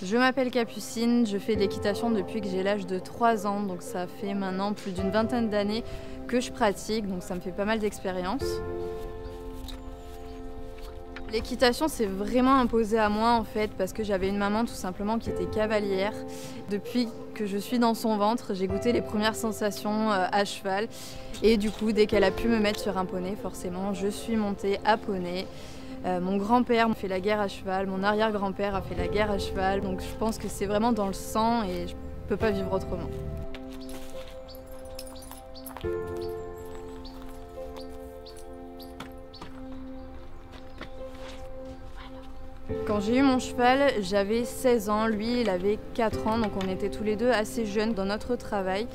Je m'appelle Capucine, je fais de l'équitation depuis que j'ai l'âge de 3 ans, donc ça fait maintenant plus d'une vingtaine d'années que je pratique, donc ça me fait pas mal d'expérience. L'équitation s'est vraiment imposée à moi en fait parce que j'avais une maman tout simplement qui était cavalière. Depuis que je suis dans son ventre, j'ai goûté les premières sensations à cheval et du coup dès qu'elle a pu me mettre sur un poney, forcément je suis montée à poney. Mon grand-père a fait la guerre à cheval, mon arrière-grand-père a fait la guerre à cheval, donc je pense que c'est vraiment dans le sang et je peux pas vivre autrement. Quand j'ai eu mon cheval, j'avais 16 ans, lui il avait 4 ans, donc on était tous les deux assez jeunes dans notre travail.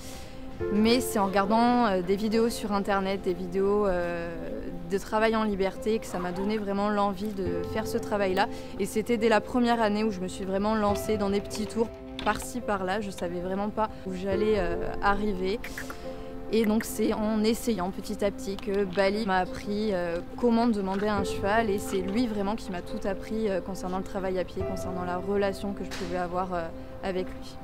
Mais c'est en regardant des vidéos sur internet, des vidéos de travail en liberté que ça m'a donné vraiment l'envie de faire ce travail-là. Et c'était dès la première année où je me suis vraiment lancée dans des petits tours par-ci par-là. Je ne savais vraiment pas où j'allais arriver. Et donc c'est en essayant petit à petit que Bali m'a appris comment demander un cheval et c'est lui vraiment qui m'a tout appris concernant le travail à pied, concernant la relation que je pouvais avoir avec lui.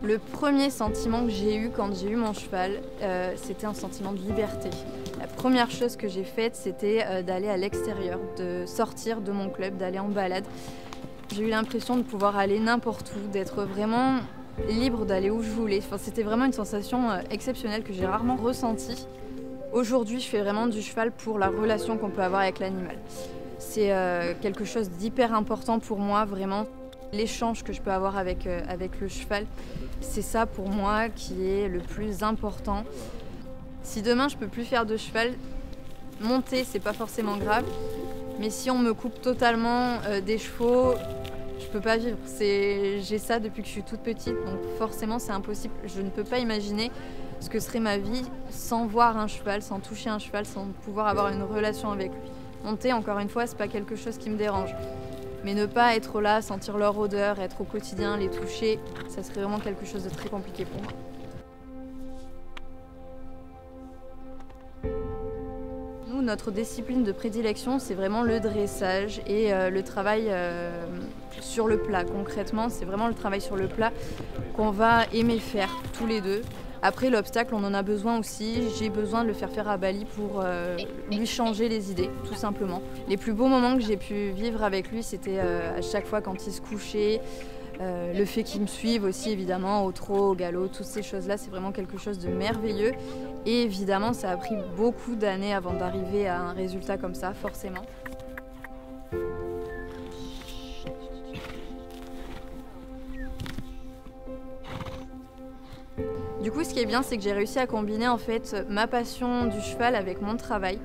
Le premier sentiment que j'ai eu quand j'ai eu mon cheval, c'était un sentiment de liberté. La première chose que j'ai faite, c'était d'aller à l'extérieur, de sortir de mon club, d'aller en balade. J'ai eu l'impression de pouvoir aller n'importe où, d'être vraiment libre d'aller où je voulais. Enfin, c'était vraiment une sensation exceptionnelle que j'ai rarement ressentie. Aujourd'hui, je fais vraiment du cheval pour la relation qu'on peut avoir avec l'animal. C'est quelque chose d'hyper important pour moi, vraiment. L'échange que je peux avoir avec le cheval, c'est ça pour moi qui est le plus important. Si demain je peux plus faire de cheval, monter c'est pas forcément grave, mais si on me coupe totalement des chevaux, je peux pas vivre. J'ai ça depuis que je suis toute petite, donc forcément c'est impossible. Je ne peux pas imaginer ce que serait ma vie sans voir un cheval, sans toucher un cheval, sans pouvoir avoir une relation avec lui. Monter, encore une fois, c'est pas quelque chose qui me dérange. Mais ne pas être là, sentir leur odeur, être au quotidien, les toucher, ça serait vraiment quelque chose de très compliqué pour moi. Nous, notre discipline de prédilection, c'est vraiment le dressage et le travail sur le plat. Concrètement, c'est vraiment le travail sur le plat qu'on va aimer faire tous les deux. Après, l'obstacle, on en a besoin aussi. J'ai besoin de le faire à Bali pour lui changer les idées, tout simplement. Les plus beaux moments que j'ai pu vivre avec lui, c'était à chaque fois quand il se couchait. Le fait qu'il me suive aussi, évidemment, au trot, au galop, toutes ces choses-là, c'est vraiment quelque chose de merveilleux. Et évidemment, ça a pris beaucoup d'années avant d'arriver à un résultat comme ça, forcément. Du coup, ce qui est bien, c'est que j'ai réussi à combiner en fait ma passion du cheval avec mon travail.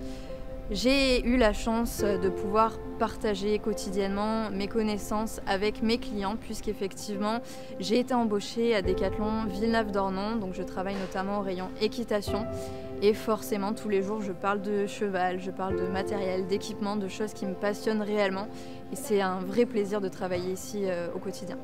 J'ai eu la chance de pouvoir partager quotidiennement mes connaissances avec mes clients puisqu'effectivement j'ai été embauchée à Decathlon Villeneuve-d'Ornon, donc je travaille notamment au rayon équitation et forcément tous les jours je parle de cheval, je parle de matériel, d'équipement, de choses qui me passionnent réellement et c'est un vrai plaisir de travailler ici au quotidien.